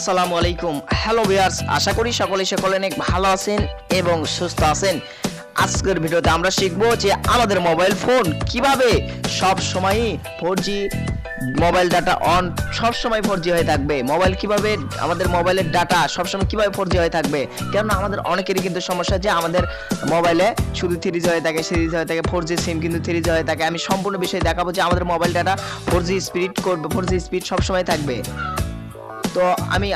আসসালামু আলাইকুম। Hello viewers, আশা করি সকলে অনেক ভালো আছেন এবং সুস্থ আছেন। আজকের ভিডিওতে আমরা শিখব যে আমাদের মোবাইল ফোন কিভাবে সব সময় 4G মোবাইল ডাটা অন সব সময় 4G হয়ে থাকবে। মোবাইল কিভাবে আমাদের মোবাইলের ডাটা সব সময় কিভাবে 4G হয়ে থাকবে। কেননা আমাদের অনেকেরই কিন্তু সমস্যা যে আমাদের মোবাইলে শুধু 3G হয়ে থাকে, সিরিজ হয়ে থাকে, 4G সিম কিন্তু 3G হয়ে থাকে। আমি সম্পূর্ণ বিষয় দেখাবো যে আমাদের মোবাইল ডাটা 4G স্পিড করবে, 4G স্পিড সব সময় থাকবে। তো আমি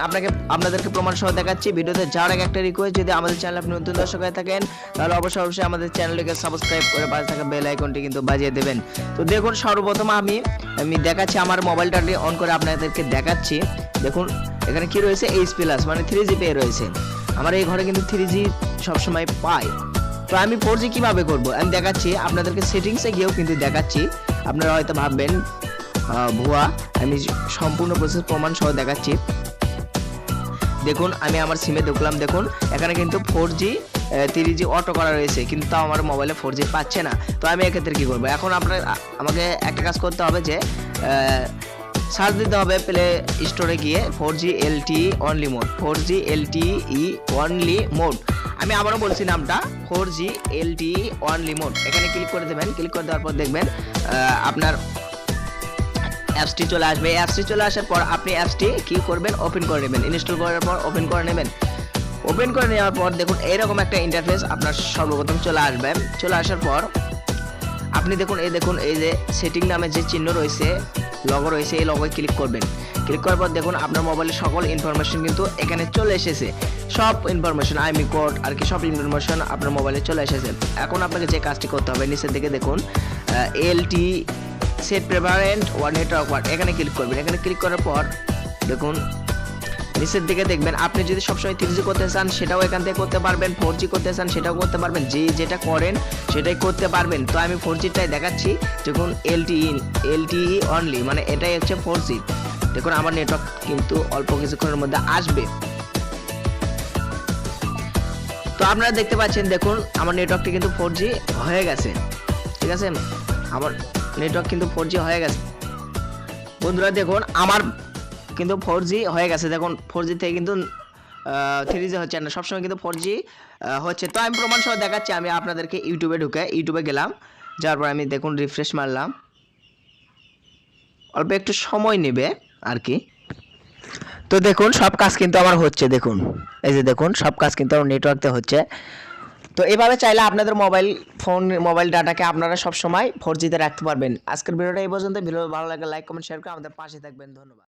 আপনাদেরকে প্রমাণ সহ দেখাচ্ছি। ভিডিওতে যাওয়ার আগে একটা রিকোয়েস্ট, যদি আমাদের চ্যানেল আপনি নতুন দর্শক হয়ে থাকেন তাহলে অবশ্যই আমাদের চ্যানেলটিকে সাবস্ক্রাইব করে পাশে থাকা বেল আইকনটি কিন্তু বাজিয়ে দেবেন। তো দেখুন, সর্বপ্রথম আমি দেখাচ্ছি আমার মোবাইলটাকে অন করে আপনাদেরকে দেখাচ্ছি। দেখুন এখানে কি রয়েছে, এইচ প্লাস মানে 3G পেয়ে রয়েছে। আমার এই ঘরে কিন্তু 3G সবসময় পাই। তো আমি 4G কিভাবে করব আমি দেখাচ্ছি আপনাদেরকে। সেটিংসে গিয়েও কিন্তু দেখাচ্ছি। আপনারা হয়তো ভাববেন ভুয়া, আমি সম্পূর্ণ প্রসেস প্রমাণ সহ দেখাচ্ছি। দেখুন আমি আমার সিমে ঢুকলাম, দেখুন এখানে কিন্তু 4G 3G অটো করা রয়েছে, কিন্তু তাও আমার মোবাইলে 4G পাচ্ছে না। তো আমি এক্ষেত্রে কি করবো, এখন আমাকে একটা কাজ করতে হবে যে সার্চ দিতে হবে প্লে স্টোরে গিয়ে 4G LTE only mode, 4G LTE only mode. আমি আবারও বলছি নামটা, 4G LTE অনলি মোড। এখানে ক্লিক করে দেবেন। ক্লিক করে দেওয়ার পর দেখবেন আপনার অ্যাপসটি চলে আসবে। অ্যাপসটি চলে আসার পর আপনি অ্যাপসটি কি করবেন, ওপেন করে নেবেন। ইনস্টল করার পর ওপেন করে নেবেন। ওপেন করে নেওয়ার পর দেখুন এরকম একটা ইন্টারফেস আপনার সর্বপ্রথম চলে আসবে। চলে আসার পর আপনি দেখুন এই যে সেটিং নামে যে চিহ্ন রয়েছে, লগো রয়েছে, এই লগোয় ক্লিক করবেন। ক্লিক করার পর দেখুন আপনার মোবাইলের সকল ইনফরমেশন কিন্তু এখানে চলে এসেছে। সব ইনফরমেশন, আইমি কোড আর কি সব ইনফরমেশন আপনার মোবাইলে চলে এসেছে। এখন আপনাকে যে কাজটি করতে হবে, নিচের দিকে দেখুন LTE set preferred one network one, এখানে ক্লিক করবেন। এখানে ক্লিক করার পর দেখুন নিচের দিকে দেখবেন আপনি যদি সবসময় 3G করতে চান সেটাও এখান থেকে করতে পারবেন, 4G করতে চান সেটাও করতে পারবেন, যেটা করেন সেটাই করতে পারবেন। তো আমি 4Gটাই দেখাচ্ছি। দেখুন LTE অনলি মানে এটাই হচ্ছে 4G। দেখুন আমার নেটওয়ার্ক কিন্তু অল্প কিছুক্ষণের মধ্যে আসবে। তো আপনারা দেখতে পাচ্ছেন, দেখুন আমার নেটওয়ার্কটি কিন্তু 4G হয়ে গেছে। ঠিক আছে, আমার নেটওয়ার্ক কিন্তু 4G হয়ে গেছে। বন্ধুরা দেখুন আমার কিন্তু 4G হয়ে গেছে। দেখুন 4G থেকে কিন্তু 3G হচ্ছে না, সবসময় কিন্তু 4G হচ্ছে। তো আমি প্রমাণ সহ দেখাচ্ছি। আমি আপনাদেরকে ইউটিউবে গেলাম, যাওয়ার পর আমি দেখুন রিফ্রেশ মারলাম। অল্প একটু সময় নেবে আর কি। তো দেখুন সব কাজ কিন্তু আমার হচ্ছে। দেখুন এই যে দেখুন সব কাজ কিন্তু আমার নেটওয়ার্কতে হচ্ছে। তো এভাবে চাইলে আপনাদের মোবাইল ডাটাকে আপনারা সব সময় 4G তে রাখতে পারবেন। আজকের ভিডিওটা এই পর্যন্ত। ভিডিও ভালো লাগলে লাইক কমেন্ট শেয়ার করে আমাদের পাশে থাকবেন। ধন্যবাদ।